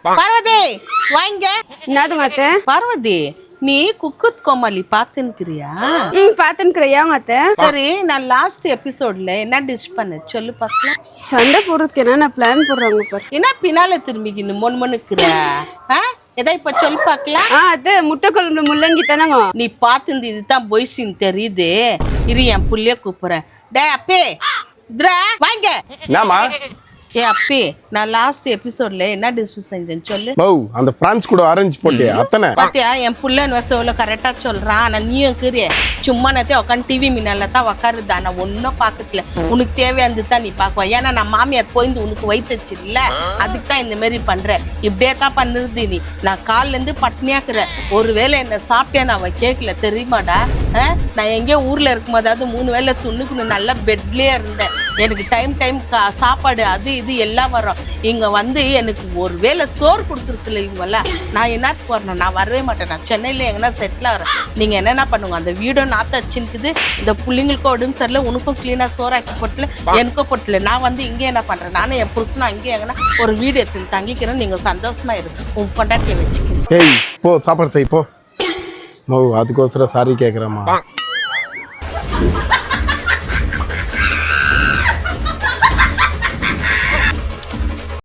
பார்வதி வாங்க. என்னது அத்தை? பார்வதி நீ குக்குத் கோமாளி பாத்துன்னுக்கிறியா? பாத்துன்னுக்கிறியா அத்தை? சரி, நான் லாஸ்ட் எபிசோட்ல என்ன டிஷ் பண்ண சொல்லு பார்க்கலாம். சண்டை போடுறதுக்கு என்ன நான் பிளான் போடுறாங்க பாரு. என்ன பின்னால திரும்பிக்கின்னு மொன்னுக்கிற? எதா இப்ப சொல்லி பார்க்கலாம். அத்தை முட்டை குழம்புல முள்ளங்கி தானங்க. நீ பாத்துந்து இதுதான் பொய்சின்னு தெரியுது. இரு என் புள்ளைய கூப்பிடுறேன். டே அப்பே இத்ரா வாங்க. என்னம்மா? ஏ அப்பே, நான் லாஸ்ட் எபிசோட்ல என்ன டிஷ் செஞ்சேன்னு சொல்லு. அந்த பிரான்ஸ் கூட ஆரஞ்சு போட்டியே அத்தனை பாத்தியா? என் புள்ளன்னு வசவுல கரெக்டா சொல்றான். ஆனா நீயும் கிறிய சும்மா நேரத்தை உட்காந்து டிவி மின்னால தான் உக்காருதா. நான் ஒன்னும் பாக்கல. உனக்கு தேவையானது தான் நீ பாக்குவ. ஏன்னா நான் மாமியார் போயிருந்து உனக்கு வைத்தச்சு இல்ல, அதுக்கு தான் இந்த மாதிரி பண்ற. இப்படியே தான் பண்ணுறது நீ. நான் காலில இருந்து பட்னியாக்குறேன். ஒருவேளை என்ன சாப்பிட்டேன் அவ கேட்கல தெரியுமாடா. நான் எங்கேயோ ஊர்ல இருக்கும் போதாவது 3 வேளை துண்ணுக்குன்னு நல்லா பெட்லயே இருந்தேன். எனக்கு டைம் சாப்பாடு அது இது எல்லாம் வரும். இங்க வந்து எனக்கு ஒரு வேளை சோறு கொடுக்குறதுல இவங்கெல்லாம் நான் என்னத்துக்கு வரணும்? நான் வரவே மாட்டேன். நான் சென்னையில எங்கன்னா செட்டில் ஆகிறேன். நீங்க என்னென்ன பண்ணுங்க? அந்த வீடோ நாத்த வச்சுன்னுக்குது. இந்த பிள்ளைங்களுக்கும் உடம்பு சரியில்லை. உனக்கும் கிளீனா சோறாக்கி போட்டல, எனக்கும் போட்டல. நான் வந்து இங்கே என்ன பண்றேன்? நானும் என் புருஷனும் அங்கேயே எங்கன்னா ஒரு வீடு எடுத்து தங்கிக்கிறேன். நீங்க சந்தோஷமா இருக்கு. உன் கொண்டாட்டியை வச்சுக்கணும். ஏய் போ சாப்பாடு செய் போ. அதுக்கோசரம் சாரி கேட்குறேம்மா.